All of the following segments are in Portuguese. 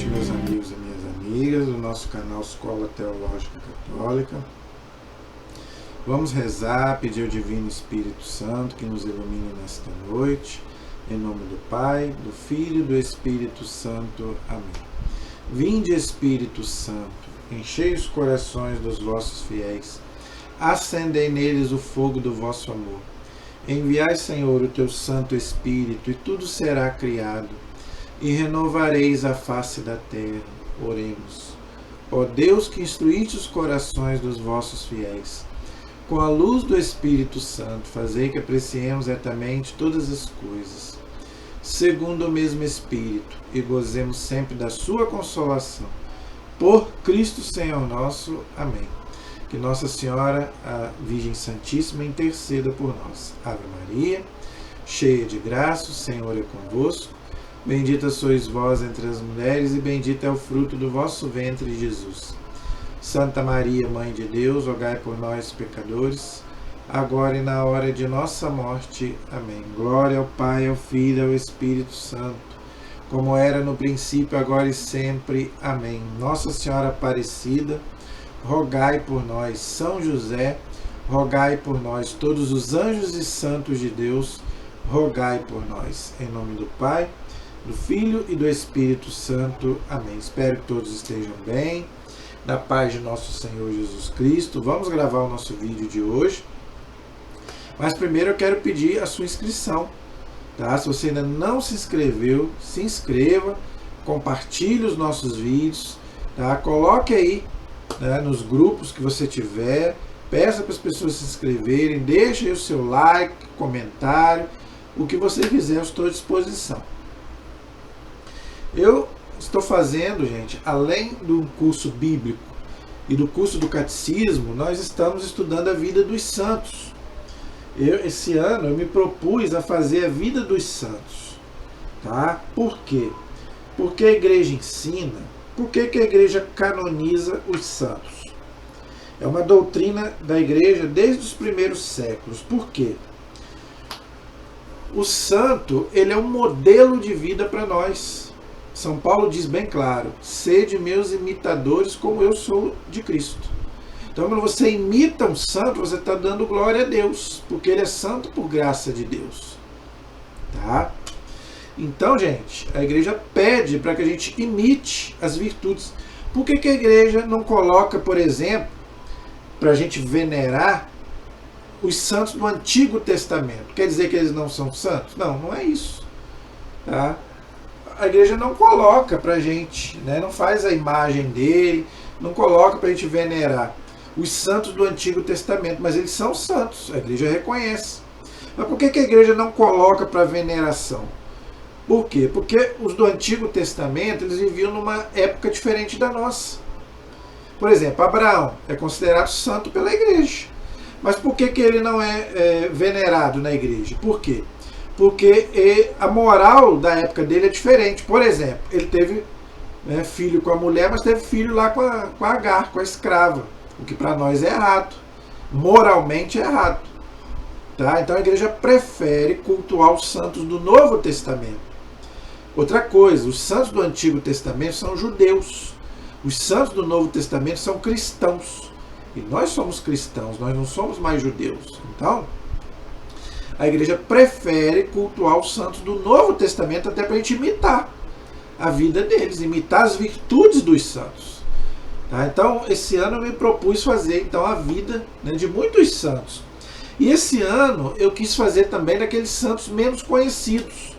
meus amigos e minhas amigas do nosso canal Escola Teológica Católica. Vamos rezar, pedir ao Divino Espírito Santo que nos ilumine nesta noite, em nome do Pai, do Filho e do Espírito Santo. Amém. Vinde, Espírito Santo, enchei os corações dos vossos fiéis, acendei neles o fogo do vosso amor. Enviai, Senhor, o teu Santo Espírito, e tudo será criado, e renovareis a face da terra. Oremos. Ó Deus, que instruíste os corações dos vossos fiéis, com a luz do Espírito Santo, fazei que apreciemos retamente todas as coisas, segundo o mesmo Espírito, e gozemos sempre da sua consolação. Por Cristo Senhor nosso. Amém. Que Nossa Senhora, a Virgem Santíssima, interceda por nós. Ave Maria, cheia de graça, o Senhor é convosco. Bendita sois vós entre as mulheres, e bendito é o fruto do vosso ventre, Jesus. Santa Maria, Mãe de Deus, rogai por nós, pecadores, agora e na hora de nossa morte. Amém. Glória ao Pai, ao Filho e ao Espírito Santo, como era no princípio, agora e sempre. Amém. Nossa Senhora Aparecida, rogai por nós. São José, rogai por nós. Todos os anjos e santos de Deus, rogai por nós. Em nome do Pai, do Filho e do Espírito Santo. Amém. Espero que todos estejam bem, na paz de nosso Senhor Jesus Cristo. Vamos gravar o nosso vídeo de hoje, mas primeiro eu quero pedir a sua inscrição, tá? Se você ainda não se inscreveu, se inscreva, compartilhe os nossos vídeos, tá? Coloque aí, né, nos grupos que você tiver, peça para as pessoas se inscreverem, deixe aí o seu like, comentário, o que você quiser, eu estou à disposição. Eu estou fazendo, gente, além do curso bíblico e do curso do catecismo, nós estamos estudando a vida dos santos. Esse ano eu me propus a fazer a vida dos santos, tá? Por quê? Porque a igreja ensina. Por que a igreja canoniza os santos? É uma doutrina da igreja desde os primeiros séculos. Por quê? O santo, ele é um modelo de vida para nós. São Paulo diz bem claro: sede meus imitadores como eu sou de Cristo. Então, quando você imita um santo, você está dando glória a Deus, porque ele é santo por graça de Deus. Tá? Então, gente, a igreja pede para que a gente imite as virtudes. Por que a igreja não coloca, por exemplo, para a gente venerar os santos do Antigo Testamento? Quer dizer que eles não são santos? Não, não é isso. Tá? A igreja não coloca para a gente, né? Não faz a imagem dele, não coloca para a gente venerar os santos do Antigo Testamento, mas eles são santos, a igreja reconhece. Mas por que a igreja não coloca para veneração? Por quê? Porque os do Antigo Testamento, eles viviam numa época diferente da nossa. Por exemplo, Abraão é considerado santo pela igreja. Mas por que ele não é venerado na igreja? Por quê? Porque a moral da época dele é diferente. Por exemplo, ele teve filho com a mulher, mas teve filho lá com a Agar, com a escrava. O que para nós é errado. Moralmente é errado. Tá? Então a igreja prefere cultuar os santos do Novo Testamento. Outra coisa, os santos do Antigo Testamento são judeus. Os santos do Novo Testamento são cristãos. E nós somos cristãos, nós não somos mais judeus. Então, a igreja prefere cultuar os santos do Novo Testamento até para a gente imitar a vida deles, imitar as virtudes dos santos. Tá? Então, esse ano eu me propus fazer então, a vida, né, de muitos santos. E esse ano eu quis fazer também daqueles santos menos conhecidos,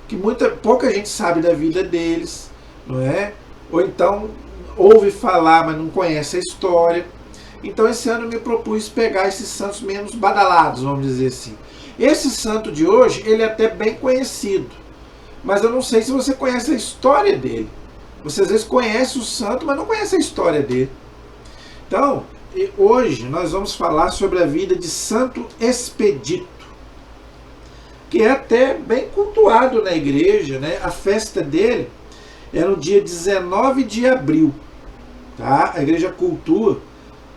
que pouca gente sabe da vida deles, não é? Ou então ouve falar, mas não conhece a história. Então esse ano eu me propus pegar esses santos menos badalados, vamos dizer assim. Esse santo de hoje, ele é até bem conhecido, mas eu não sei se você conhece a história dele. Você às vezes conhece o santo, mas não conhece a história dele. Então, hoje nós vamos falar sobre a vida de Santo Expedito, que é até bem cultuado na igreja, né? A festa dele é no dia 19 de abril. Tá? A igreja cultua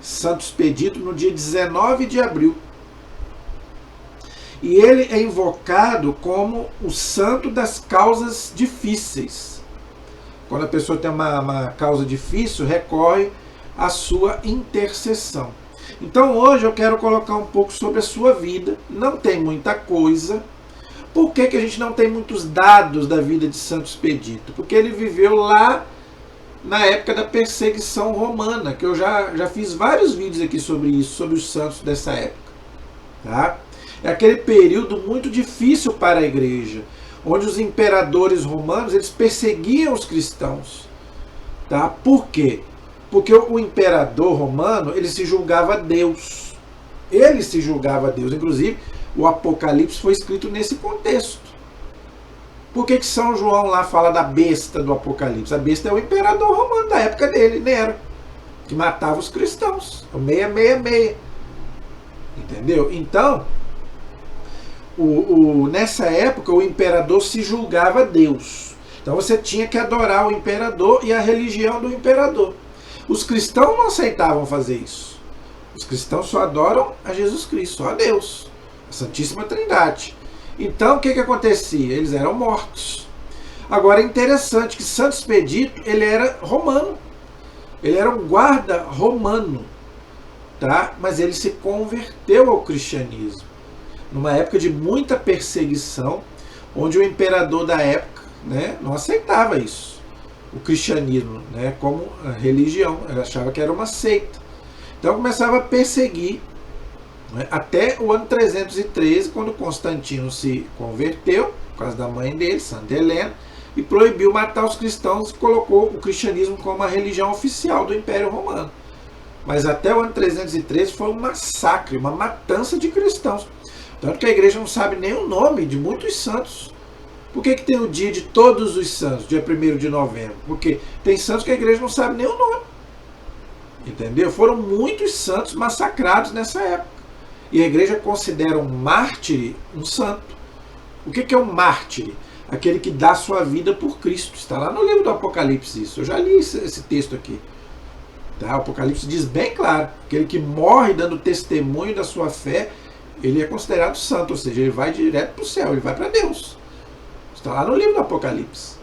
Santo Expedito no dia 19 de abril. E ele é invocado como o santo das causas difíceis. quando a pessoa tem uma causa difícil, recorre à sua intercessão. Então hoje eu quero colocar um pouco sobre a sua vida. Não tem muita coisa. Por que a gente não tem muitos dados da vida de Santo Expedito? Porque ele viveu lá na época da perseguição romana, que eu já fiz vários vídeos aqui sobre isso, sobre os santos dessa época. Tá? É aquele período muito difícil para a igreja, onde os imperadores romanos eles perseguiam os cristãos. Tá? Por quê? Porque o imperador romano ele se julgava Deus. Ele se julgava Deus. Inclusive, o Apocalipse foi escrito nesse contexto. Por que São João lá fala da besta do Apocalipse? A besta é o imperador romano da época dele, Nero, que matava os cristãos. O 666. Entendeu? Então, nessa época, o imperador se julgava Deus. Então você tinha que adorar o imperador e a religião do imperador. Os cristãos não aceitavam fazer isso. Os cristãos só adoram a Jesus Cristo, só a Deus, a Santíssima Trindade. Então o que acontecia? Eles eram mortos. Agora é interessante que Santo Expedito ele era romano. Ele era um guarda romano. Tá? Mas ele se converteu ao cristianismo. Numa época de muita perseguição, onde o imperador da época, né, não aceitava isso. O cristianismo, né, como religião. Ele achava que era uma seita. Então começava a perseguir, né, até o ano 313, quando Constantino se converteu, por causa da mãe dele, Santa Helena, e proibiu matar os cristãos e colocou o cristianismo como a religião oficial do Império Romano. Mas até o ano 313 foi um massacre, uma matança de cristãos. Tanto que a igreja não sabe nem o nome de muitos santos. Por que tem o dia de todos os santos, dia 1º de novembro? Porque tem santos que a igreja não sabe nem o nome. Entendeu? Foram muitos santos massacrados nessa época. E a igreja considera um mártir um santo. O que é um mártir? Aquele que dá sua vida por Cristo. Está lá no livro do Apocalipse isso. Eu já li esse texto aqui. Tá? O Apocalipse diz bem claro. Aquele que morre dando testemunho da sua fé, ele é considerado santo. Ou seja, ele vai direto para o céu. Ele vai para Deus. Está lá no livro do Apocalipse.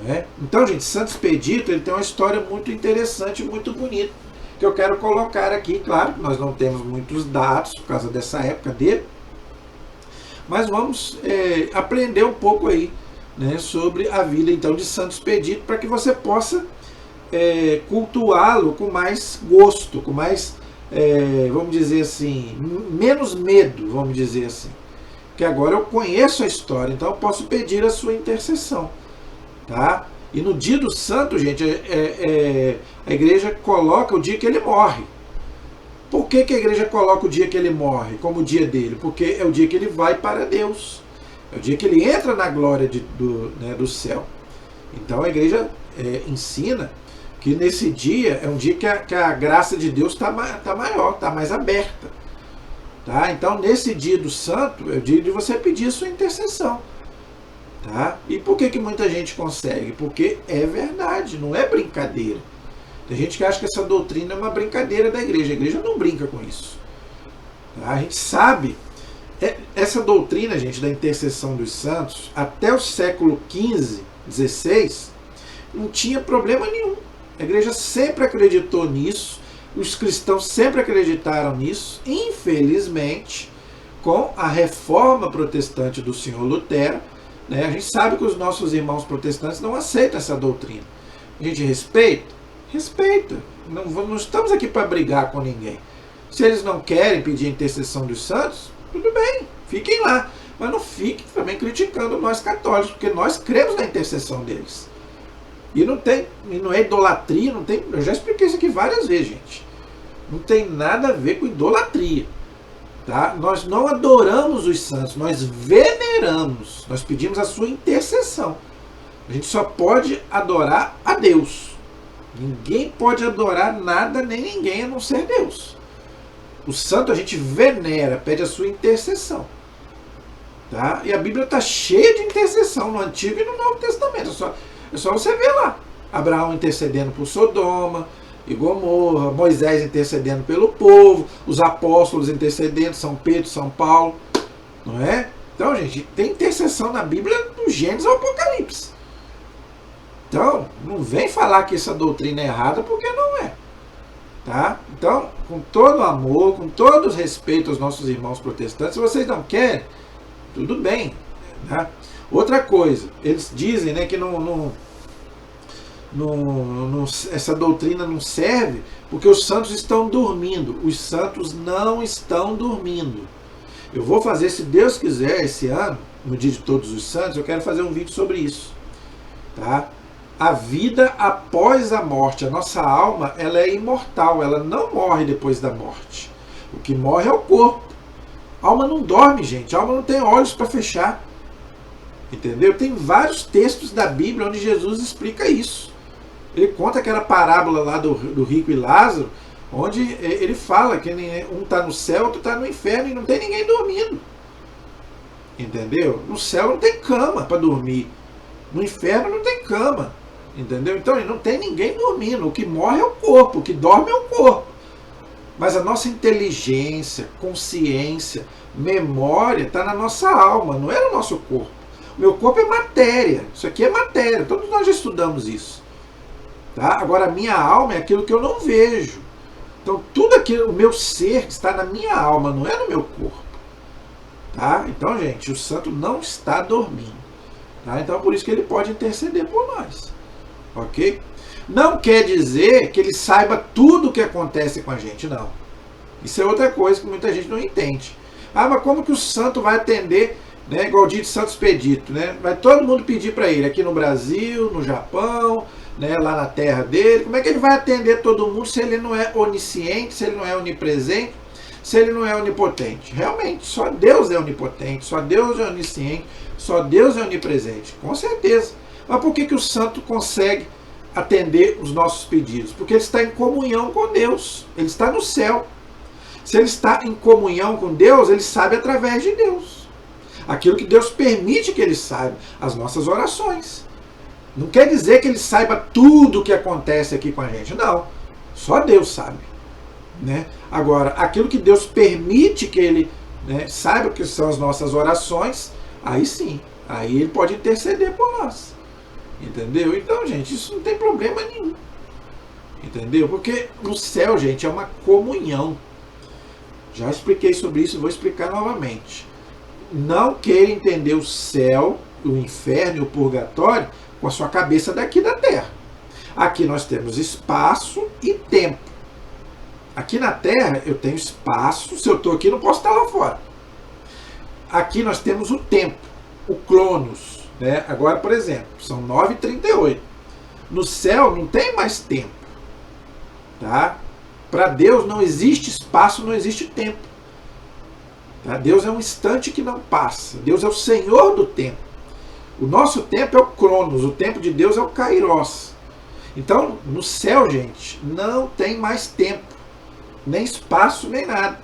Né? Então, gente, Santo Expedito ele tem uma história muito interessante, muito bonita, que eu quero colocar aqui. Claro que nós não temos muitos dados por causa dessa época dele, mas vamos aprender um pouco aí, né, sobre a vida então de Santo Expedito, para que você possa cultuá-lo com mais gosto, com mais, vamos dizer assim, menos medo, vamos dizer assim. Que agora eu conheço a história, então eu posso pedir a sua intercessão. Tá? E no dia do santo, gente, a igreja coloca o dia que ele morre. Por que a igreja coloca o dia que ele morre como o dia dele? Porque é o dia que ele vai para Deus. É o dia que ele entra na glória do céu. Então a igreja ensina que nesse dia é um dia que a graça de Deus está maior, está mais aberta. Tá? Então nesse dia do santo é o dia de você pedir a sua intercessão. Tá? E por que muita gente consegue? Porque é verdade, não é brincadeira. Tem gente que acha que essa doutrina é uma brincadeira da igreja. A igreja não brinca com isso. Tá? A gente sabe, essa doutrina, gente, da intercessão dos santos, até o século XV, XVI, não tinha problema nenhum. A igreja sempre acreditou nisso, os cristãos sempre acreditaram nisso. Infelizmente, com a reforma protestante do senhor Lutero, né, a gente sabe que os nossos irmãos protestantes não aceitam essa doutrina. A gente respeita? Respeita. Não estamos aqui para brigar com ninguém. Se eles não querem pedir a intercessão dos santos, tudo bem, fiquem lá. Mas não fiquem também criticando nós católicos, porque nós cremos na intercessão deles. E não é idolatria, não tem. Eu já expliquei isso aqui várias vezes, gente. Não tem nada a ver com idolatria. Tá? Nós não adoramos os santos, nós veneramos, nós pedimos a sua intercessão. A gente só pode adorar a Deus. Ninguém pode adorar nada nem ninguém a não ser Deus. O santo a gente venera, pede a sua intercessão. Tá? E a Bíblia está cheia de intercessão no Antigo e no Novo Testamento. É só você ver lá. Abraão intercedendo por Sodoma e Gomorra, Moisés intercedendo pelo povo, os apóstolos intercedendo, São Pedro, São Paulo, não é? Então, gente, tem intercessão na Bíblia do Gênesis ao Apocalipse. Então, não vem falar que essa doutrina é errada, porque não é. Tá? Então, com todo amor, com todo respeito aos nossos irmãos protestantes, se vocês não querem, tudo bem. Tá? Outra coisa, eles dizem, né, que essa doutrina não serve porque os santos estão dormindo. Os santos não estão dormindo. Eu vou fazer, se Deus quiser, esse ano, no dia de todos os santos, eu quero fazer um vídeo sobre isso. Tá? A vida após a morte, a nossa alma, ela é imortal, ela não morre depois da morte. O que morre é o corpo. A alma não dorme, gente. A alma não tem olhos para fechar. Entendeu? Tem vários textos da Bíblia onde Jesus explica isso. Ele conta aquela parábola lá do rico e Lázaro, onde ele fala que um está no céu, outro está no inferno e não tem ninguém dormindo. Entendeu? No céu não tem cama para dormir. No inferno não tem cama. Entendeu? Então não tem ninguém dormindo. O que morre é o corpo, o que dorme é o corpo. Mas a nossa inteligência, consciência, memória está na nossa alma, não é no nosso corpo. O meu corpo é matéria. Isso aqui é matéria. Todos nós já estudamos isso. Tá? Agora a minha alma é aquilo que eu não vejo. Então tudo aquilo, o meu ser está na minha alma, não é no meu corpo. Tá? Então, gente, o santo não está dormindo. Tá? Então é por isso que ele pode interceder por nós. Ok? Não quer dizer que ele saiba tudo o que acontece com a gente, não. Isso é outra coisa que muita gente não entende. Ah, mas como que o santo vai atender, né, igual o dia de Santo Expedito, né? Vai todo mundo pedir para ele, aqui no Brasil, no Japão, né, lá na terra dele. Como é que ele vai atender todo mundo se ele não é onisciente, se ele não é onipresente, se ele não é onipotente? Realmente, só Deus é onipotente, só Deus é onisciente, só Deus é onipresente. Com certeza. Mas por que o santo consegue atender os nossos pedidos? Porque ele está em comunhão com Deus. Ele está no céu. Se ele está em comunhão com Deus, ele sabe através de Deus. Aquilo que Deus permite que ele saiba, as nossas orações. Não quer dizer que ele saiba tudo o que acontece aqui com a gente. Não. Só Deus sabe. Né? Agora, aquilo que Deus permite que ele, né, saiba que são as nossas orações, aí sim. Aí ele pode interceder por nós. Entendeu? Então, gente, isso não tem problema nenhum. Entendeu? Porque no céu, gente, é uma comunhão. Já expliquei sobre isso e vou explicar novamente. Não queira entender o céu, o inferno e o purgatório com a sua cabeça daqui da terra. Aqui nós temos espaço e tempo. Aqui na terra eu tenho espaço, se eu estou aqui não posso estar lá fora. Aqui nós temos o tempo, o Cronos. Né? Agora, por exemplo, são 9h38. No céu não tem mais tempo. Tá? Para Deus não existe espaço, não existe tempo. Tá? Deus é um instante que não passa. Deus é o Senhor do tempo. O nosso tempo é o Cronos, o tempo de Deus é o Kairos. Então, no céu, gente, não tem mais tempo, nem espaço, nem nada.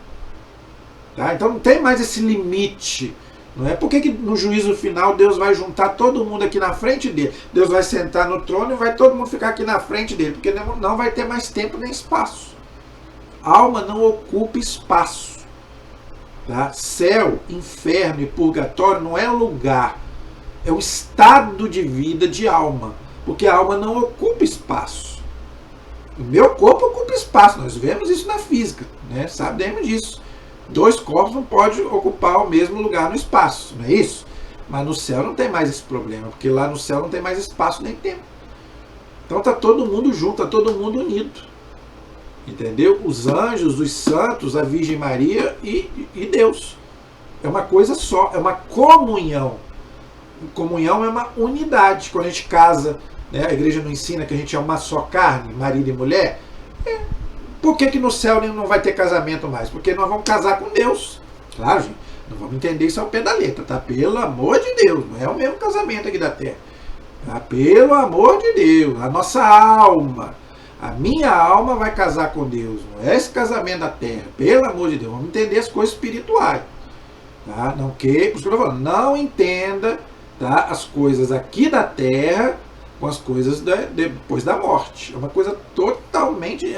Tá? Então não tem mais esse limite. Não é? Por que no juízo final Deus vai juntar todo mundo aqui na frente dele? Deus vai sentar no trono e vai todo mundo ficar aqui na frente dele, porque não vai ter mais tempo nem espaço. Alma não ocupa espaço. Tá? Céu, inferno e purgatório não é lugar, é um estado de vida de alma, porque a alma não ocupa espaço. O meu corpo ocupa espaço, nós vemos isso na física, né? Sabemos disso. 2 corpos não podem ocupar o mesmo lugar no espaço, não é isso? Mas no céu não tem mais esse problema, porque lá no céu não tem mais espaço nem tempo. Então está todo mundo junto, está todo mundo unido. Entendeu? Os anjos, os santos, a Virgem Maria e Deus. É uma coisa só, é uma comunhão. Comunhão é uma unidade. Quando a gente casa, né, a igreja não ensina que a gente é uma só carne, marido e mulher. Por que no céu não vai ter casamento mais? Porque nós vamos casar com Deus. Claro, gente, não vamos entender isso ao pé da letra, tá? Pelo amor de Deus, não é o mesmo casamento aqui da terra. Tá? Pelo amor de Deus, a nossa alma, a minha alma vai casar com Deus. Não é esse casamento da terra, pelo amor de Deus. Vamos entender as coisas espirituais. Tá? Não, por isso que eu tô falando, não entenda, tá, as coisas aqui da terra com as coisas depois da morte. É uma coisa totalmente...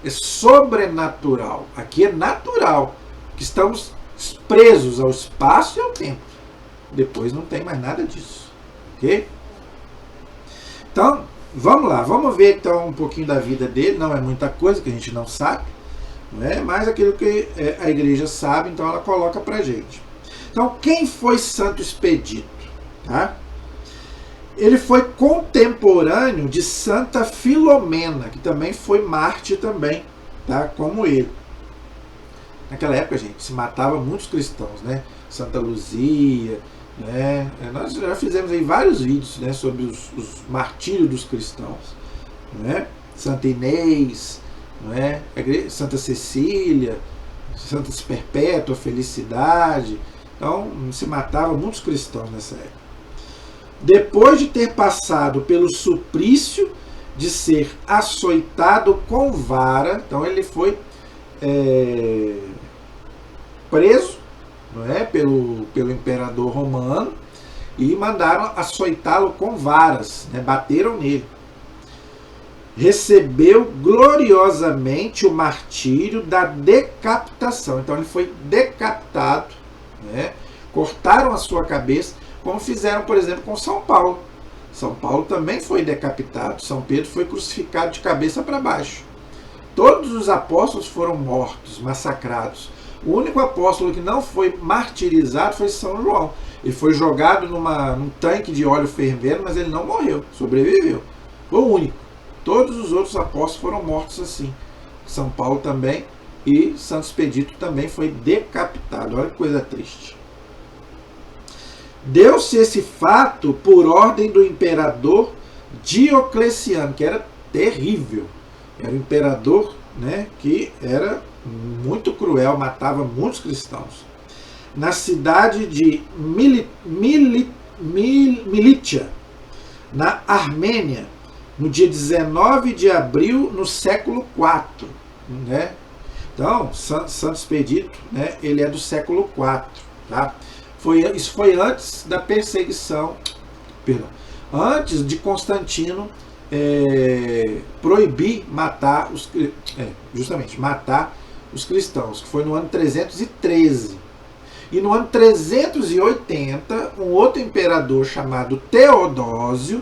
É sobrenatural. Aqui é natural. Que estamos presos ao espaço e ao tempo. Depois não tem mais nada disso. Ok? Então, vamos lá, vamos ver então um pouquinho da vida dele. Não é muita coisa que a gente não sabe, não é? Mas aquilo que a igreja sabe, então ela coloca pra gente. Então, quem foi Santo Expedito? Tá? Ele foi contemporâneo de Santa Filomena, que também foi mártir também, tá? Como ele. Naquela época, gente, se matava muitos cristãos, né? Santa Luzia, né? Nós já fizemos aí vários vídeos, né, sobre os martírios dos cristãos, né? Santa Inês, né? Santa Cecília, Santa Perpétua, Felicidade. Então, se matava muitos cristãos nessa época. Depois de ter passado pelo suplício de ser açoitado com vara, então ele foi preso, não é, pelo imperador romano, e mandaram açoitá-lo com varas, né, bateram nele. Recebeu gloriosamente o martírio da decapitação. Então ele foi decapitado, né, cortaram a sua cabeça, como fizeram, por exemplo, com São Paulo. São Paulo também foi decapitado. São Pedro foi crucificado de cabeça para baixo. Todos os apóstolos foram mortos, massacrados. O único apóstolo que não foi martirizado foi São João. Ele foi jogado num tanque de óleo fervendo, mas ele não morreu, sobreviveu. Foi o único. Todos os outros apóstolos foram mortos assim. São Paulo também, e Santo Expedito também foi decapitado. Olha que coisa triste. Deu-se esse fato por ordem do imperador Diocleciano, que era terrível. Era um imperador, né, que era muito cruel, matava muitos cristãos. Na cidade de Militia, na Armênia, no dia 19 de abril, no século IV. Né? Então, Santo Expedito, né, ele é do século IV. Tá? Isso foi antes da perseguição, antes de Constantino proibir matar matar os cristãos, que foi no ano 313. E no ano 380, um outro imperador chamado Teodósio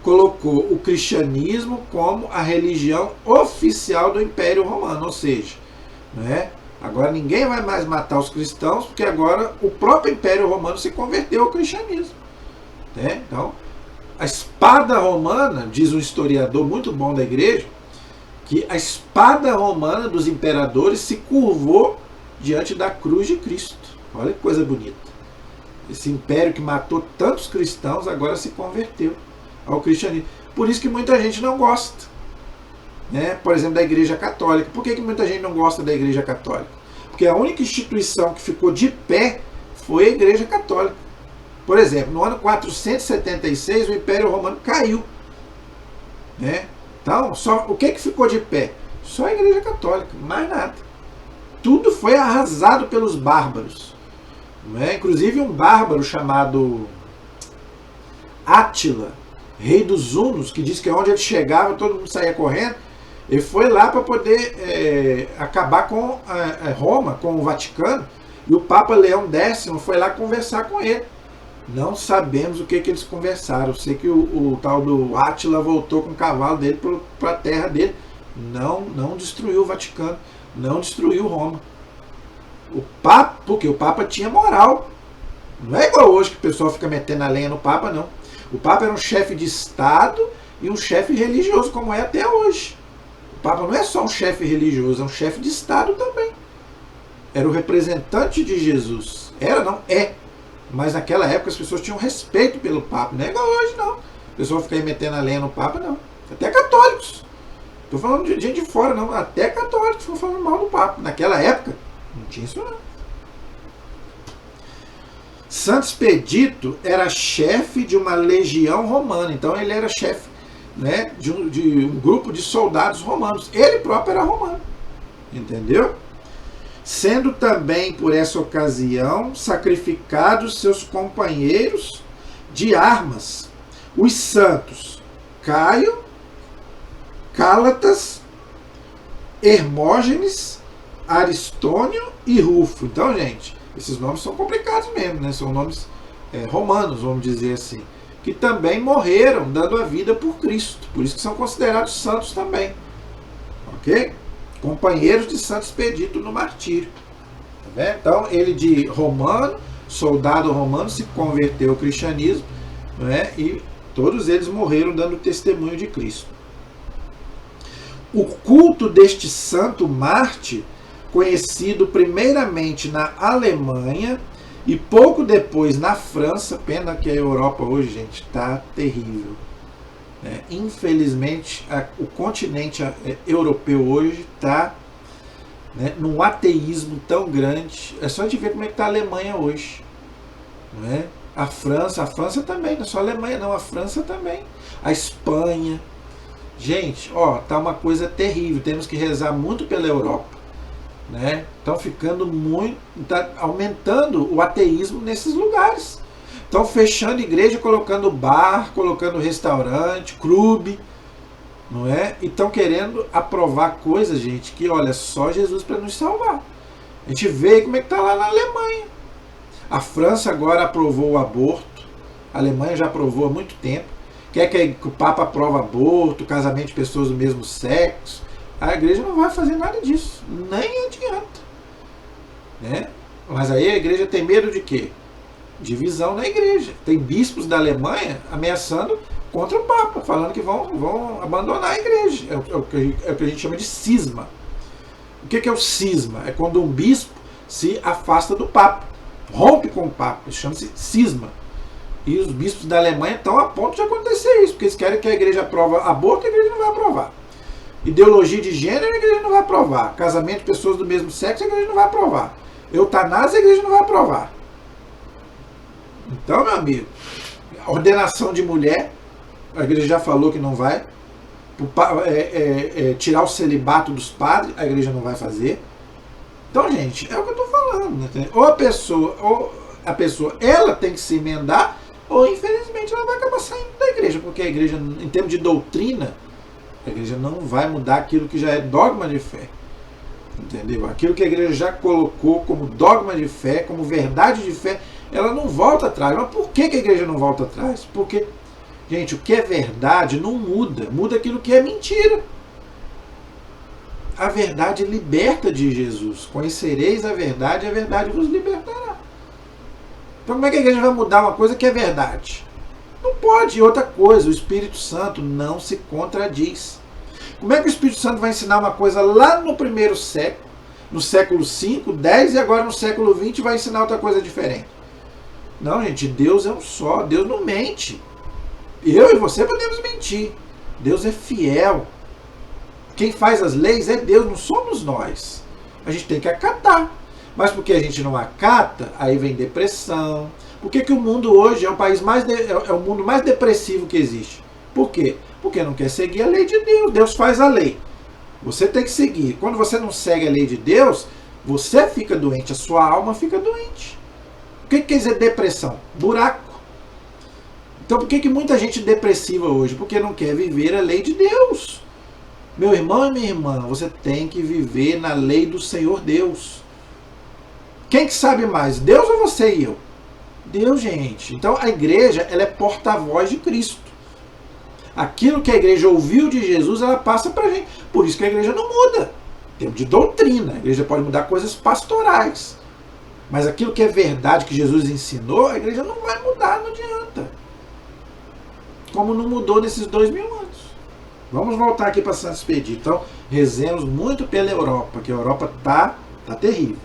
colocou o cristianismo como a religião oficial do Império Romano, ou seja, né, agora ninguém vai mais matar os cristãos, porque agora o próprio Império Romano se converteu ao cristianismo. Né? Então, a espada romana, diz um historiador muito bom da igreja, que a espada romana dos imperadores se curvou diante da cruz de Cristo. Olha que coisa bonita. Esse império que matou tantos cristãos agora se converteu ao cristianismo. Por isso que muita gente não gosta. Né? Por exemplo, da Igreja Católica. Por que muita gente não gosta da Igreja Católica? Porque a única instituição que ficou de pé foi a Igreja Católica. Por exemplo, no ano 476 o Império Romano caiu. Né? Então, o que ficou de pé? Só a Igreja Católica, mais nada. Tudo foi arrasado pelos bárbaros. Né? Inclusive um bárbaro chamado Átila, rei dos Hunos, que diz que onde ele chegava todo mundo saía correndo. Ele foi lá para poder acabar com Roma, com o Vaticano, e o Papa Leão X foi lá conversar com ele. Não sabemos o que eles conversaram. Eu sei que o tal do Átila voltou com o cavalo dele para a terra dele. Não destruiu o Vaticano, não destruiu Roma. Porque o Papa tinha moral. Não é igual hoje que o pessoal fica metendo a lenha no Papa, não. O Papa era um chefe de Estado e um chefe religioso, como é até hoje. O Papa não é só um chefe religioso, é um chefe de Estado também. Era o representante de Jesus. Era, não? É. Mas naquela época as pessoas tinham respeito pelo Papa. Não é igual hoje, não. O pessoal fica aí metendo a lenha no Papa, não. Até católicos. Estou falando de gente de fora, não. Até católicos estão falando mal do Papa. Naquela época, não tinha isso, não. Santo Expedito era chefe de uma legião romana. Então ele era chefe, né, de um grupo de soldados romanos. Ele próprio era romano. Entendeu? Sendo também, por essa ocasião, sacrificados seus companheiros de armas, os santos Caio, Cálatas, Hermógenes, Aristônio e Rufo. Então, gente, esses nomes são complicados mesmo, né? São nomes romanos, vamos dizer assim. que também morreram dando a vida por Cristo. Por isso que são considerados santos também. Ok? Companheiros de Santo Expedito no martírio. Tá vendo? Então, ele de romano, soldado romano, se converteu ao cristianismo, não é? E todos eles morreram dando testemunho de Cristo. O culto deste santo mártir, conhecido primeiramente na Alemanha e pouco depois na França, pena que a Europa hoje, gente, está terrível. Infelizmente, o continente europeu hoje está num ateísmo tão grande. É só a gente ver como é que está a Alemanha hoje. Não é? A França também, não é só a Alemanha não, a França também. A Espanha. Gente, tá uma coisa terrível, temos que rezar muito pela Europa. Estão ficando muito, está aumentando o ateísmo nesses lugares. Estão fechando igreja, colocando bar, colocando restaurante, clube, não é? E estão querendo aprovar coisas, gente, que olha, só Jesus para nos salvar. A gente vê como é que está lá na Alemanha. A França agora aprovou o aborto, a Alemanha já aprovou há muito tempo. Quer que o Papa aprove aborto, casamento de pessoas do mesmo sexo. A igreja não vai fazer nada disso, nem adianta. Mas aí a igreja tem medo de quê? Divisão na igreja. Tem bispos da Alemanha ameaçando contra o Papa, falando que vão abandonar a igreja. É o que a gente chama de cisma. O que é o cisma? É quando um bispo se afasta do Papa, rompe com o Papa. Isso chama-se cisma. E os bispos da Alemanha estão a ponto de acontecer isso, porque eles querem que a igreja aprove aborto, a igreja não vai aprovar. Ideologia de gênero, a igreja não vai aprovar. Casamento de pessoas do mesmo sexo, a igreja não vai aprovar. Eutanásia, a igreja não vai aprovar. Então, meu amigo, ordenação de mulher, a igreja já falou que não vai. Tirar o celibato dos padres, a igreja não vai fazer. Então, gente, é o que eu estou falando. Entendeu? Ou a pessoa ela tem que se emendar, ou infelizmente ela vai acabar saindo da igreja, porque a igreja, em termos de doutrina, a igreja não vai mudar aquilo que já é dogma de fé. Entendeu? Aquilo que a igreja já colocou como dogma de fé, como verdade de fé, ela não volta atrás. Mas por que a igreja não volta atrás? Porque, gente, o que é verdade não muda. Muda aquilo que é mentira. A verdade liberta de Jesus. Conhecereis a verdade vos libertará. Então como é que a igreja vai mudar uma coisa que é verdade? Não pode. E outra coisa, o Espírito Santo não se contradiz. Como é que o Espírito Santo vai ensinar uma coisa lá no primeiro século, no século 5, 10 e agora no século 20 vai ensinar outra coisa diferente? Não, gente, Deus é um só, Deus não mente. Eu e você podemos mentir. Deus é fiel. Quem faz as leis é Deus, não somos nós. A gente tem que acatar. Mas porque a gente não acata, aí vem depressão. Por que o mundo hoje é o mundo mais depressivo que existe? Por quê? Porque não quer seguir a lei de Deus. Deus faz a lei. Você tem que seguir. Quando você não segue a lei de Deus, você fica doente, a sua alma fica doente. O que quer dizer depressão? Buraco. Então por que muita gente é depressiva hoje? Porque não quer viver a lei de Deus. Meu irmão e minha irmã, você tem que viver na lei do Senhor Deus. Quem que sabe mais? Deus ou você e eu? Deus, gente. Então a igreja, ela é porta-voz de Cristo. Aquilo que a igreja ouviu de Jesus, ela passa para a gente. Por isso que a igreja não muda. Tem de doutrina. A igreja pode mudar coisas pastorais. Mas aquilo que é verdade, que Jesus ensinou, a igreja não vai mudar, não adianta. Como não mudou nesses 2000 anos. Vamos voltar aqui para Santo Expedito. Então, rezemos muito pela Europa, que a Europa tá terrível.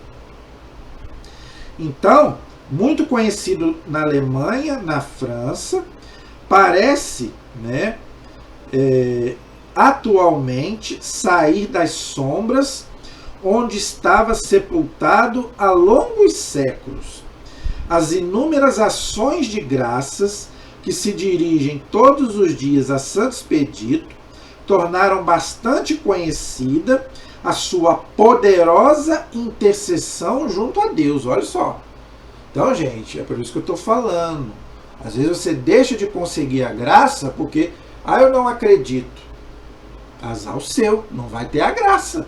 Então, muito conhecido na Alemanha, na França, parece, atualmente sair das sombras onde estava sepultado há longos séculos. As inúmeras ações de graças que se dirigem todos os dias a Santo Expedito tornaram bastante conhecida a sua poderosa intercessão junto a Deus. Olha só. Então, gente, é por isso que eu estou falando. Às vezes você deixa de conseguir a graça porque, eu não acredito. Azar o seu, não vai ter a graça.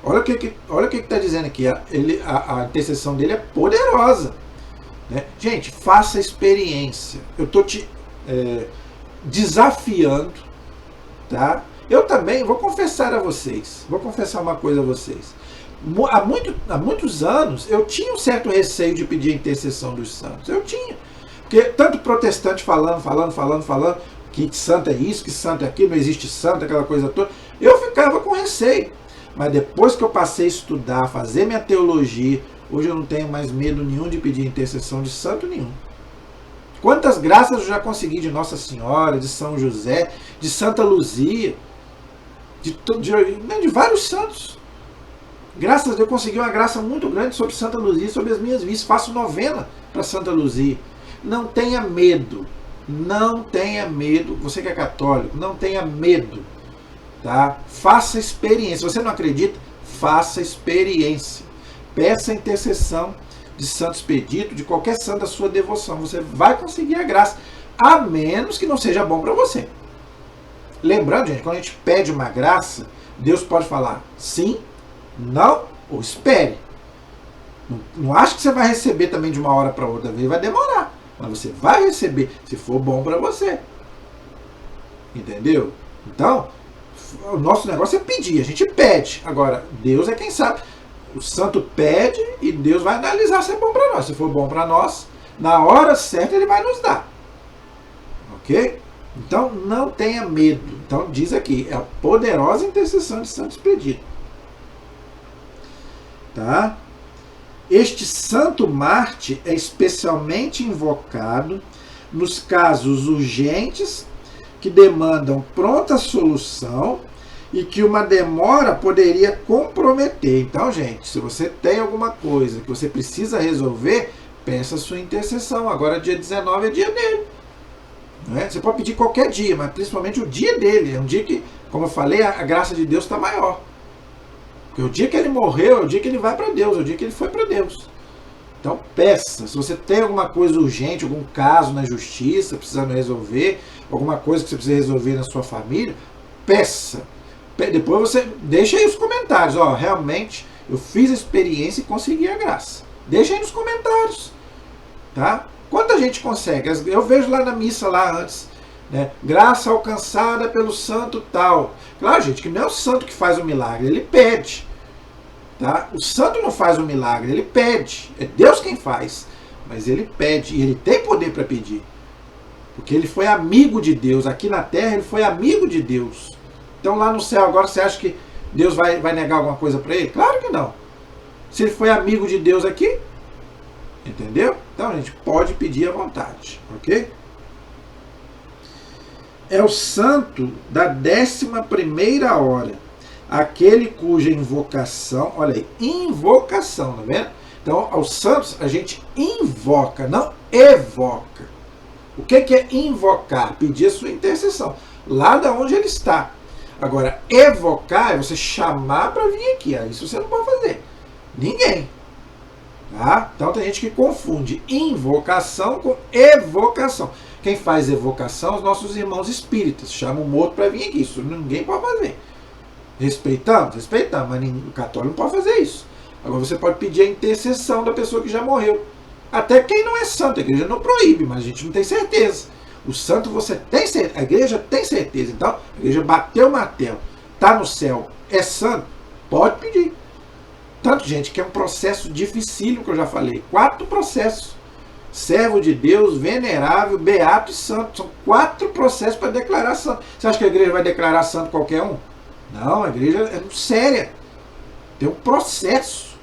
Olha o que está dizendo aqui. A intercessão dele é poderosa. Gente, faça a experiência. Eu estou te desafiando, tá? Eu também vou confessar uma coisa a vocês. Há muitos anos eu tinha um certo receio de pedir a intercessão dos santos. Eu tinha. Porque tanto protestante falando, que santo é isso, que santo é aquilo, não existe santo, aquela coisa toda. Eu ficava com receio. Mas depois que eu passei a estudar, fazer minha teologia, hoje eu não tenho mais medo nenhum de pedir intercessão de santo nenhum. Quantas graças eu já consegui de Nossa Senhora, de São José, de Santa Luzia, de vários santos. Graças a Deus eu consegui uma graça muito grande sobre Santa Luzia, sobre as minhas vidas. Faço novena para Santa Luzia. Não tenha medo. Não tenha medo. Você que é católico, não tenha medo. Tá? Faça experiência. Se você não acredita, faça experiência. Peça a intercessão de Santo Expedito, de qualquer santo da sua devoção. Você vai conseguir a graça. A menos que não seja bom para você. Lembrando, gente, quando a gente pede uma graça, Deus pode falar sim, não ou espere. Não acho que você vai receber também de uma hora para outra vez, vai demorar. Mas você vai receber, se for bom para você. Entendeu? Então, o nosso negócio é pedir, a gente pede. Agora, Deus é quem sabe. O santo pede e Deus vai analisar se é bom para nós. Se for bom para nós, na hora certa ele vai nos dar. Ok? Então, não tenha medo. Então, diz aqui, é a poderosa intercessão de Santo Expedito. Tá? Este santo Marte é especialmente invocado nos casos urgentes que demandam pronta solução e que uma demora poderia comprometer. Então, gente, se você tem alguma coisa que você precisa resolver, peça a sua intercessão. Agora, dia 19 é dia dele. Não é? Você pode pedir qualquer dia, mas principalmente o dia dele. É um dia que, como eu falei, a graça de Deus está maior. Porque o dia que ele morreu é o dia que ele vai para Deus, é o dia que ele foi para Deus. Então peça, se você tem alguma coisa urgente, algum caso na justiça, precisando resolver, alguma coisa que você precisa resolver na sua família, peça. Depois você deixa aí os comentários, ó, realmente eu fiz a experiência e consegui a graça. Deixa aí nos comentários, tá? Quanta gente consegue? Eu vejo lá na missa lá antes, né? Graça alcançada pelo santo tal. Claro, gente, que não é o santo que faz o milagre, ele pede. Tá? O santo não faz o milagre, ele pede. É Deus quem faz. Mas ele pede, e ele tem poder para pedir. Porque ele foi amigo de Deus. Aqui na terra ele foi amigo de Deus. Então lá no céu agora você acha que Deus vai negar alguma coisa para ele? Claro que não. Se ele foi amigo de Deus aqui, entendeu? Então a gente pode pedir à vontade, ok? É o santo da 11ª hora, aquele cuja invocação, olha aí, invocação, tá vendo? Então, aos santos a gente invoca, não evoca. O que é invocar? Pedir a sua intercessão, lá de onde ele está. Agora, evocar é você chamar para vir aqui, isso você não pode fazer. Ninguém. Tá? Então tem gente que confunde invocação com evocação. Quem faz evocação, os nossos irmãos espíritas, chamam o morto para vir aqui. Isso ninguém pode fazer. Respeitamos, mas o católico não pode fazer isso. Agora você pode pedir a intercessão da pessoa que já morreu. Até quem não é santo, a igreja não proíbe, mas a gente não tem certeza. O santo você tem certeza, a igreja tem certeza. Então, a igreja bateu o martelo, está no céu, é santo, pode pedir. Tanto, gente, que é um processo dificílimo, que eu já falei. 4 processos. Servo de Deus, venerável, beato e santo. São 4 processos para declarar santo. Você acha que a igreja vai declarar santo qualquer um? Não, a igreja é muito séria. Tem um processo.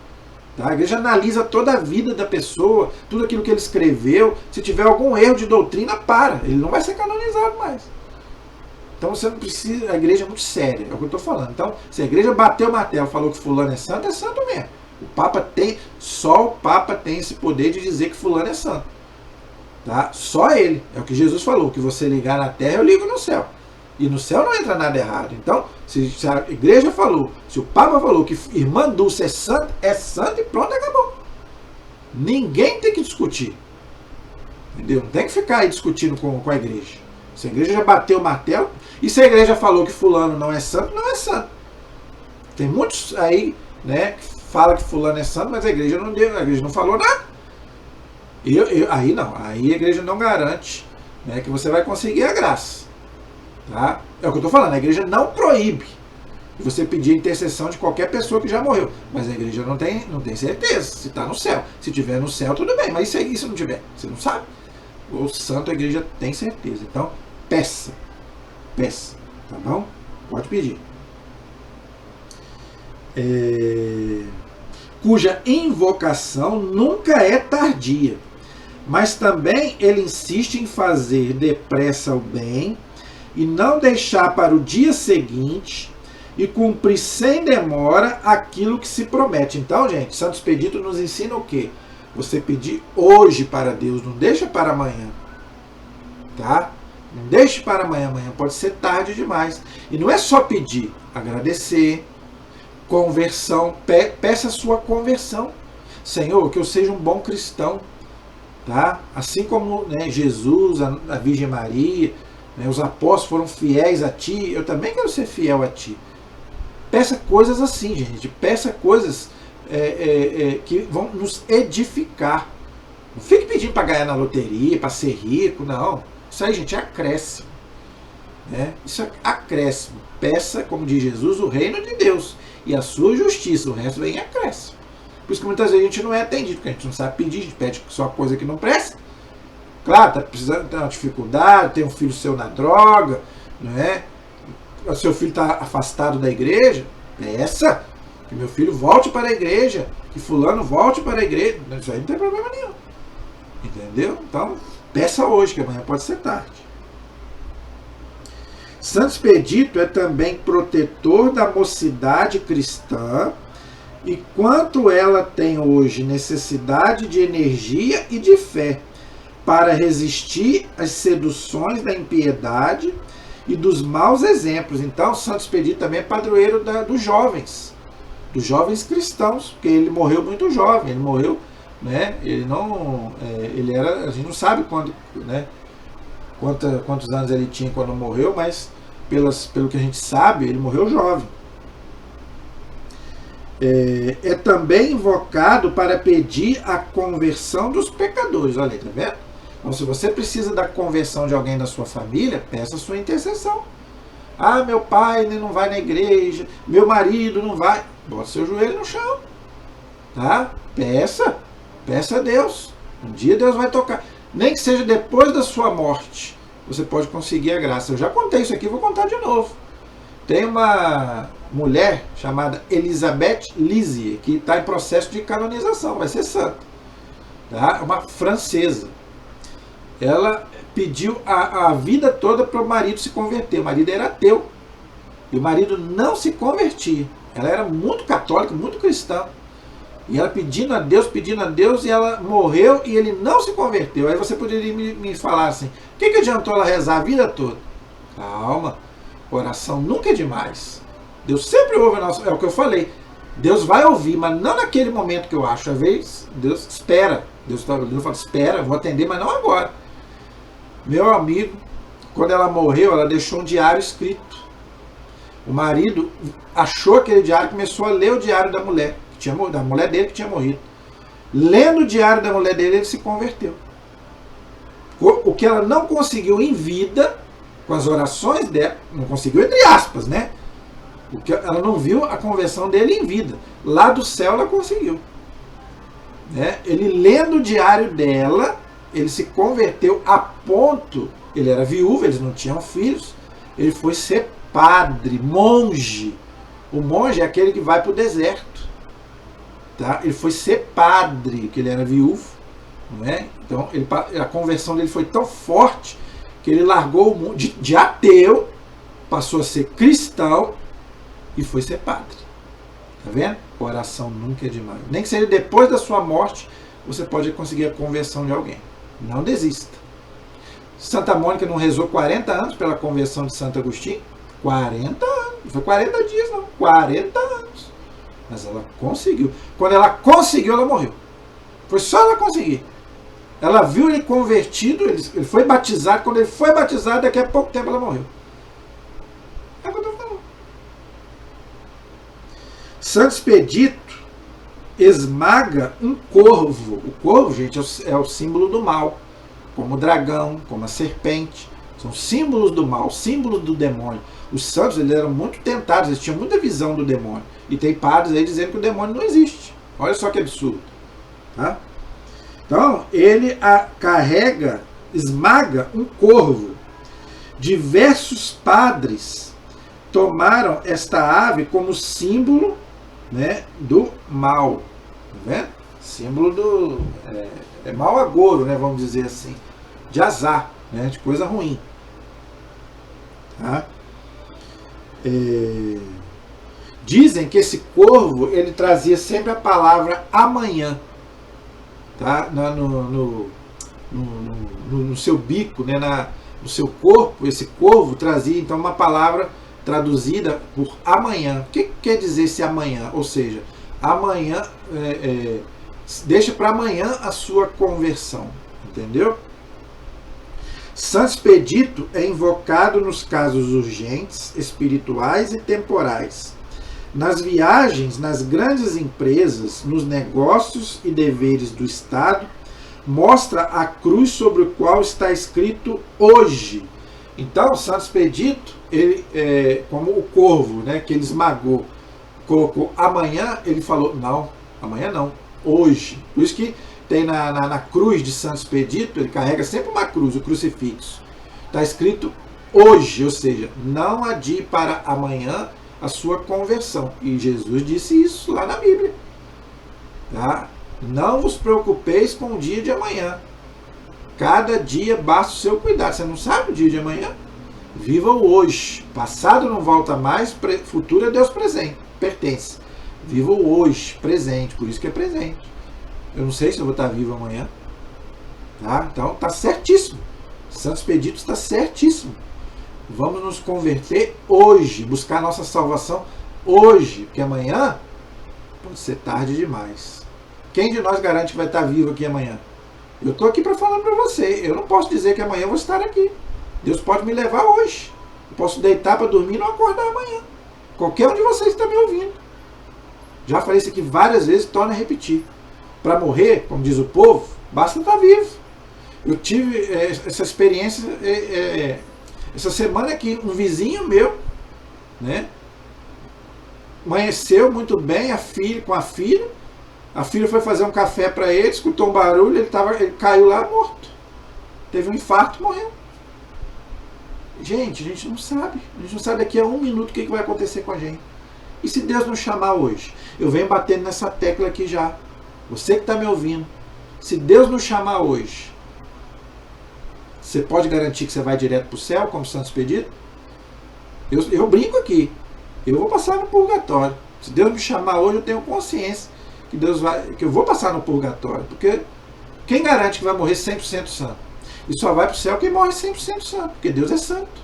Tá? A igreja analisa toda a vida da pessoa, tudo aquilo que ele escreveu. Se tiver algum erro de doutrina, para. Ele não vai ser canonizado mais. Então você não precisa. A igreja é muito séria, é o que eu estou falando. Então, se a igreja bateu o martelo e falou que fulano é santo mesmo. O Papa tem, só o Papa tem esse poder de dizer que fulano é santo. Tá? Só ele. É o que Jesus falou, que você ligar na terra, eu ligo no céu. E no céu não entra nada errado. Então, se a igreja falou, se o Papa falou que irmã Dulce é santa e pronto, acabou. Ninguém tem que discutir. Entendeu? Não tem que ficar aí discutindo com a igreja. Se a igreja já bateu o martelo, e se a igreja falou que fulano não é santo, não é santo. Tem muitos aí, né, que fala que fulano é santo, mas a igreja não deu, a igreja não falou nada. Aí não, aí a igreja não garante, né, que você vai conseguir a graça. Tá? É o que eu estou falando, a igreja não proíbe você pedir a intercessão de qualquer pessoa que já morreu, mas a igreja não tem certeza se está no céu. Se tiver no céu, tudo bem, mas e se não tiver? Você não sabe. O santo, a igreja tem certeza. Então, peça, tá bom? Pode pedir. Cuja invocação nunca é tardia, mas também ele insiste em fazer depressa o bem e não deixar para o dia seguinte e cumprir sem demora aquilo que se promete. Então, gente, Santo Expedito nos ensina o quê? Você pedir hoje para Deus, não deixa para amanhã. Tá? Não deixe para amanhã, amanhã pode ser tarde demais. E não é só pedir, agradecer, conversão, peça a sua conversão. Senhor, que eu seja um bom cristão. Tá? Assim como, né, Jesus, a Virgem Maria, né, os apóstolos foram fiéis a ti, eu também quero ser fiel a ti. Peça coisas assim, gente. Peça coisas que vão nos edificar. Não fique pedindo para ganhar na loteria, para ser rico, não. Isso aí, gente, é acréscimo. Né? Isso é acréscimo. Peça, como diz Jesus, o reino de Deus e a sua justiça. O resto vem em acréscimo. Por isso que muitas vezes a gente não é atendido, porque a gente não sabe pedir, a gente pede só coisa que não presta. Claro, está precisando, tem uma dificuldade, tem um filho seu na droga, não é? O seu filho está afastado da igreja, peça que meu filho volte para a igreja, que fulano volte para a igreja. Isso aí não tem problema nenhum. Entendeu? Então, peça hoje, que amanhã pode ser tarde. Santo Expedito é também protetor da mocidade cristã, e quanto ela tem hoje necessidade de energia e de fé para resistir às seduções da impiedade e dos maus exemplos. Então, Santo Expedito também é padroeiro dos jovens cristãos, porque ele morreu muito jovem, ele morreu, né? Ele não, ele era, a gente não sabe quando, né? Quantos anos ele tinha quando morreu, mas pelo que a gente sabe, ele morreu jovem. É também invocado para pedir a conversão dos pecadores. Olha aí, tá vendo? Então, se você precisa da conversão de alguém da sua família, peça a sua intercessão. Ah, meu pai não vai na igreja, meu marido não vai. Bota seu joelho no chão. Tá? Peça a Deus. Um dia Deus vai tocar. Nem que seja depois da sua morte, você pode conseguir a graça. Eu já contei isso aqui, vou contar de novo. Tem uma mulher chamada Elizabeth Lisieux, que está em processo de canonização, vai ser santa. Tá? Uma francesa. Ela pediu a vida toda para o marido se converter. O marido era ateu. E o marido não se convertia. Ela era muito católica, muito cristã. E ela pedindo a Deus, e ela morreu e ele não se converteu. Aí você poderia me falar assim, o que adiantou ela rezar a vida toda? Calma, oração nunca é demais. Deus sempre ouve a nossa... É o que eu falei. Deus vai ouvir, mas não naquele momento que eu acho. Às vezes, Deus espera. Deus fala, espera, vou atender, mas não agora. Meu amigo, quando ela morreu, ela deixou um diário escrito. O marido achou aquele diário, começou a ler o diário da mulher, da mulher dele que tinha morrido. Lendo o diário da mulher dele, ele se converteu. O que ela não conseguiu em vida, com as orações dela, não conseguiu entre aspas, né? Porque ela não viu a conversão dele em vida. Lá do céu ela conseguiu. Né? Ele lendo o diário dela, ele se converteu a ponto, ele era viúvo, eles não tinham filhos, ele foi ser padre, monge. O monge é aquele que vai para o deserto. Tá? Ele foi ser padre, porque ele era viúvo. Não é? Então a conversão dele foi tão forte que ele largou o mundo de ateu, passou a ser cristão e foi ser padre. Tá vendo? Oração nunca é demais. Nem que seja depois da sua morte, você pode conseguir a conversão de alguém. Não desista. Santa Mônica não rezou 40 anos pela conversão de Santo Agostinho? 40 anos. Não foi 40 dias, não. 40 anos. Mas ela conseguiu. Quando ela conseguiu, ela morreu. Foi só ela conseguir. Ela viu ele convertido, ele foi batizado. Quando ele foi batizado, daqui a pouco tempo ela morreu. É o que eu estou falando. Santo Expedito esmaga um corvo. O corvo, gente, é o símbolo do mal. como o dragão, como a serpente. São símbolos do mal, símbolos do demônio. Os santos eles eram muito tentados, eles tinham muita visão do demônio. E tem padres aí dizendo que o demônio não existe. Olha só que absurdo. Tá? Então, ele carrega, esmaga um corvo. Diversos padres tomaram esta ave como símbolo, né, do mal. Tá vendo? Símbolo do mau agouro, né, vamos dizer assim. De azar, né, de coisa ruim. Tá? Dizem que esse corvo ele trazia sempre a palavra amanhã, tá? No seu bico, né? No seu corpo, esse corvo trazia então uma palavra traduzida por amanhã. O que quer dizer esse amanhã? Ou seja, amanhã, deixa para amanhã a sua conversão, entendeu? Santo Expedito é invocado nos casos urgentes, espirituais e temporais. Nas viagens, nas grandes empresas, nos negócios e deveres do Estado, mostra a cruz sobre o qual está escrito hoje. Então, Santo Expedito, ele, como o corvo, né, que ele esmagou, colocou amanhã, ele falou, não, amanhã não, hoje. Por isso que tem na cruz de Santo Expedito, ele carrega sempre uma cruz, o crucifixo. Está escrito hoje, ou seja, não adie para amanhã a sua conversão. E Jesus disse isso lá na Bíblia. Tá? Não vos preocupeis com o dia de amanhã. Cada dia basta o seu cuidado. Você não sabe o dia de amanhã? Viva o hoje. Passado não volta mais, futuro é Deus presente, pertence. Viva o hoje, presente, por isso que é presente. Eu não sei se eu vou estar vivo amanhã. Tá? Então está certíssimo. Santo Expedito está certíssimo. Vamos nos converter hoje, buscar nossa salvação hoje, porque amanhã pode ser tarde demais. Quem de nós garante que vai estar vivo aqui amanhã? Eu estou aqui para falar para você. Eu não posso dizer que amanhã eu vou estar aqui. Deus pode me levar hoje. Eu posso deitar para dormir e não acordar amanhã. Qualquer um de vocês está me ouvindo. Já falei isso aqui várias vezes, torna a repetir. Para morrer, como diz o povo, basta estar vivo. Eu tive essa experiência essa semana aqui. Um vizinho meu, né, amanheceu muito bem com a filha. A filha foi fazer um café para ele, escutou um barulho, ele caiu lá morto. Teve um infarto e morreu. Gente, a gente não sabe. A gente não sabe daqui a um minuto o que vai acontecer com a gente. E se Deus nos chamar hoje? Eu venho batendo nessa tecla aqui já. Você que está me ouvindo. Se Deus nos chamar hoje, você pode garantir que você vai direto para o céu, como Santo Expedito? Eu brinco aqui. Eu vou passar no purgatório. Se Deus me chamar hoje, eu tenho consciência que eu vou passar no purgatório. Porque quem garante que vai morrer 100% santo? E só vai para o céu quem morre 100% santo. Porque Deus é santo.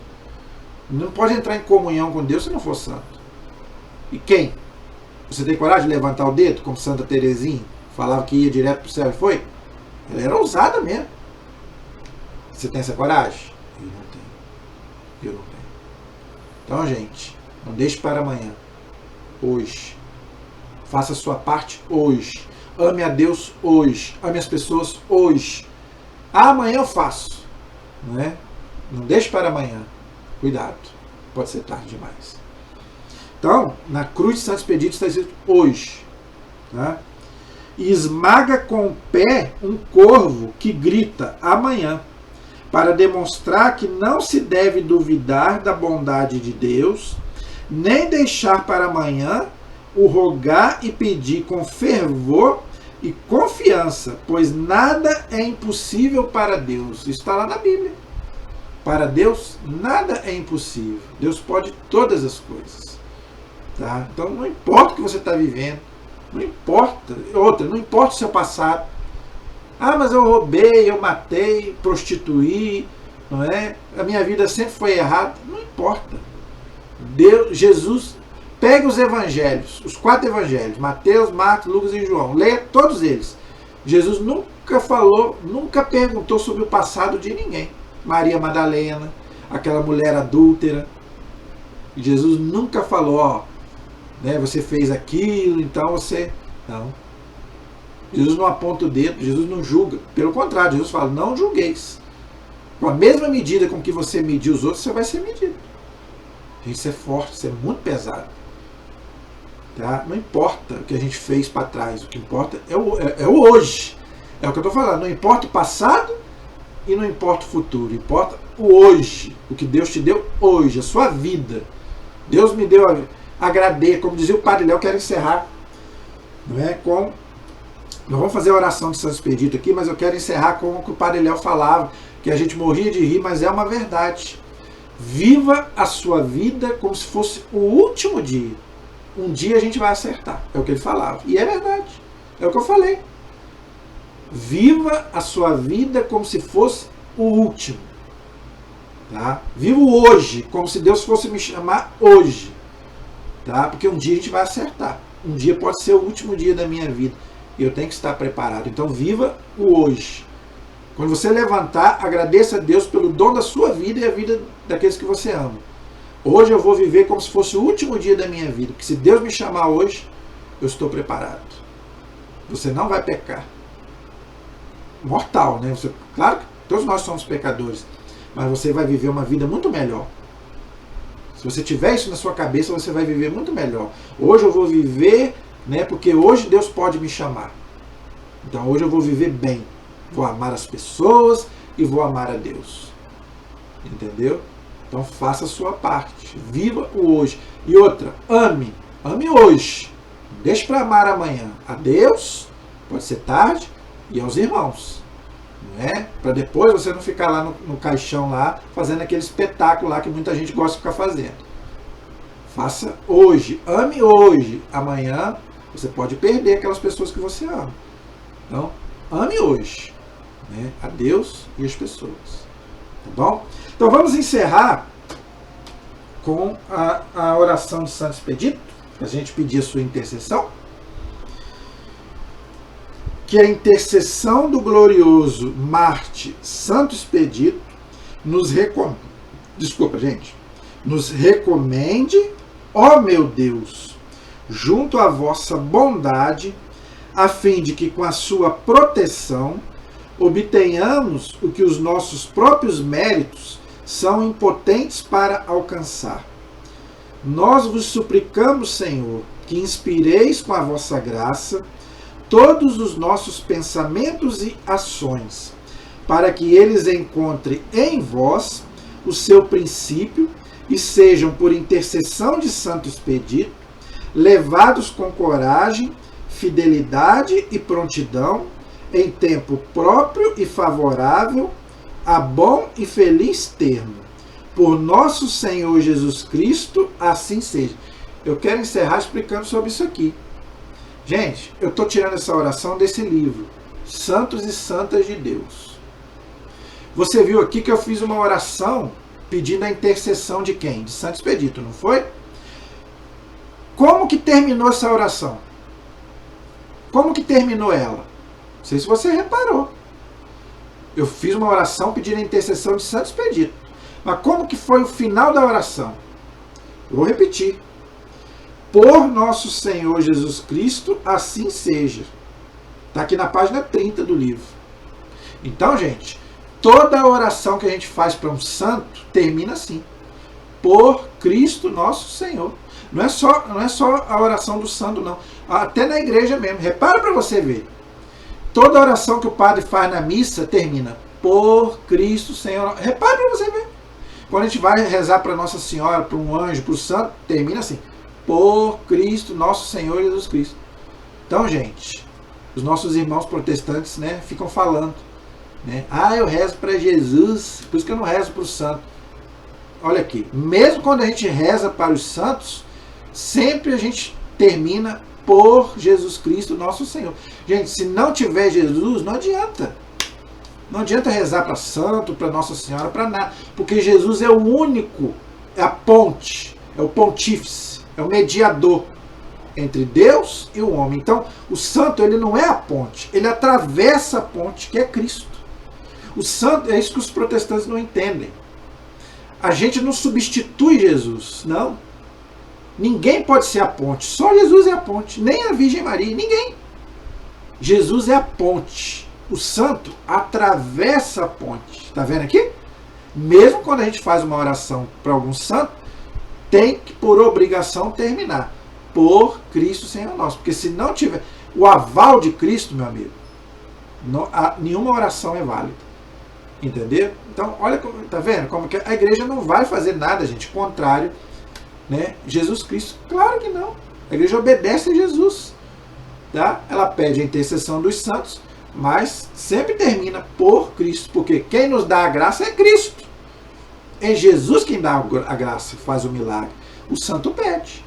Não pode entrar em comunhão com Deus se não for santo. E quem? Você tem coragem de levantar o dedo, como Santa Teresinha? Falava que ia direto para o céu e foi? Ela era ousada mesmo. Você tem essa coragem? Eu não tenho. Eu não tenho. Então, gente, não deixe para amanhã. Hoje. Faça a sua parte hoje. Ame a Deus hoje. Ame as pessoas hoje. Amanhã eu faço. Não é? Não deixe para amanhã. Cuidado. Pode ser tarde demais. Então, na cruz de Santo Expedito está escrito hoje. Tá? E esmaga com o pé um corvo que grita amanhã, para demonstrar que não se deve duvidar da bondade de Deus, nem deixar para amanhã o rogar e pedir com fervor e confiança, pois nada é impossível para Deus. Isso está lá na Bíblia. Para Deus, nada é impossível. Deus pode todas as coisas. Tá? Então, não importa o que você está vivendo. Não importa. Outra, não importa o seu passado. Ah, mas eu roubei, eu matei, prostituí, não é? A minha vida sempre foi errada. Não importa. Jesus, pega os evangelhos, os 4 evangelhos, Mateus, Marcos, Lucas e João. Leia todos eles. Jesus nunca falou, nunca perguntou sobre o passado de ninguém. Maria Madalena, aquela mulher adúltera. Jesus nunca falou, ó, né, você fez aquilo, então você... Não. Jesus não aponta o dedo, Jesus não julga. Pelo contrário, Jesus fala, não julgueis. Com a mesma medida com que você medir os outros, você vai ser medido. Isso é forte, isso é muito pesado. Tá? Não importa o que a gente fez para trás, o que importa é o hoje. É o que eu estou falando, não importa o passado e não importa o futuro, importa o hoje, o que Deus te deu hoje, a sua vida. Deus me deu, agradeço, como dizia o Padre Léo, quero encerrar, não é, com, nós vamos fazer a oração de Santo Expedito aqui, mas eu quero encerrar com o que o Padre Léo falava, que a gente morria de rir, mas é uma verdade. Viva a sua vida como se fosse o último dia. Um dia a gente vai acertar, é o que ele falava, e é verdade, é o que eu falei. Viva a sua vida como se fosse o último. Tá? Vivo hoje, como se Deus fosse me chamar hoje. Tá? Porque um dia a gente vai acertar. Um dia pode ser o último dia da minha vida. E eu tenho que estar preparado. Então viva o hoje. Quando você levantar, agradeça a Deus pelo dom da sua vida e a vida daqueles que você ama. Hoje eu vou viver como se fosse o último dia da minha vida. Porque se Deus me chamar hoje, eu estou preparado. Você não vai pecar. Mortal, né? Claro que todos nós somos pecadores, mas você vai viver uma vida muito melhor. Se você tiver isso na sua cabeça, você vai viver muito melhor. Hoje eu vou viver, né? Porque hoje Deus pode me chamar. Então hoje eu vou viver bem. Vou amar as pessoas e vou amar a Deus. Entendeu? Então faça a sua parte. Viva o hoje. E outra, ame. Ame hoje. Não deixe para amar amanhã. A Deus, pode ser tarde, e aos irmãos, né? Para depois você não ficar lá no caixão lá, fazendo aquele espetáculo lá que muita gente gosta de ficar fazendo. Faça hoje, ame hoje. Amanhã você pode perder aquelas pessoas que você ama. Então, ame hoje, né? A Deus e as pessoas. Tá bom? Então vamos encerrar com a oração de Santo Expedito, para a gente pedir a sua intercessão. Que a intercessão do glorioso Marte Santo Expedito nos recomende, ó meu Deus, junto à vossa bondade, a fim de que com a sua proteção obtenhamos o que os nossos próprios méritos são impotentes para alcançar. Nós vos suplicamos, Senhor, que inspireis com a vossa graça todos os nossos pensamentos e ações, para que eles encontrem em vós o seu princípio e sejam, por intercessão de Santo Expedito, levados com coragem, fidelidade e prontidão, em tempo próprio e favorável, a bom e feliz termo. Por nosso Senhor Jesus Cristo, assim seja. Eu quero encerrar explicando sobre isso aqui. Gente, eu estou tirando essa oração desse livro, Santos e Santas de Deus. Você viu aqui que eu fiz uma oração pedindo a intercessão de quem? De Santo Expedito, não foi? Como que terminou essa oração? Como que terminou ela? Não sei se você reparou. Eu fiz uma oração pedindo a intercessão de Santo Expedito. Mas como que foi o final da oração? Eu vou repetir. Por nosso Senhor Jesus Cristo, assim seja. Está aqui na página 30 do livro. Então, gente, toda a oração que a gente faz para um santo termina assim. Por Cristo nosso Senhor. Não é só a oração do santo, não. Até na igreja mesmo. Repara para você ver. Toda oração que o padre faz na missa termina por Cristo Senhor. Repara para você ver. Quando a gente vai rezar para Nossa Senhora, para um anjo, para o santo, termina assim. Por Cristo, nosso Senhor Jesus Cristo. Então, gente, os nossos irmãos protestantes, né, ficam falando, né? Ah, eu rezo para Jesus, por isso que eu não rezo para o santo. Olha aqui, mesmo quando a gente reza para os santos, sempre a gente termina por Jesus Cristo, nosso Senhor. Gente, se não tiver Jesus, não adianta. Não adianta rezar para santo, para Nossa Senhora, para nada. Porque Jesus é o único, é a ponte, é o pontífice. É o mediador entre Deus e o homem. Então, o santo, ele não é a ponte, ele atravessa a ponte, que é Cristo. O santo, é isso que os protestantes não entendem. A gente não substitui Jesus, não. Ninguém pode ser a ponte, só Jesus é a ponte, nem a Virgem Maria, ninguém. Jesus é a ponte. O santo atravessa a ponte. Está vendo aqui? Mesmo quando a gente faz uma oração para algum santo, tem que, por obrigação, terminar. Por Cristo Senhor nosso. Porque se não tiver o aval de Cristo, meu amigo, nenhuma oração é válida. Entendeu? Então, olha, tá vendo? Como que a igreja não vai fazer nada, gente, contrário, né? Jesus Cristo, claro que não. A igreja obedece a Jesus. Tá? Ela pede a intercessão dos santos, mas sempre termina por Cristo, porque quem nos dá a graça é Cristo. É Jesus quem dá a graça, faz o milagre. O santo pede.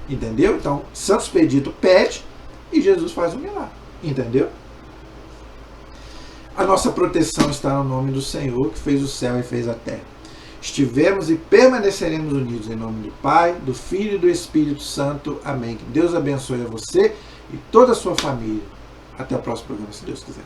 Entendeu? Então, Santos Expedito pede e Jesus faz o milagre. Entendeu? A nossa proteção está no nome do Senhor, que fez o céu e fez a terra. Estivemos e permaneceremos unidos em nome do Pai, do Filho e do Espírito Santo. Amém. Que Deus abençoe a você e toda a sua família. Até o próximo programa, se Deus quiser.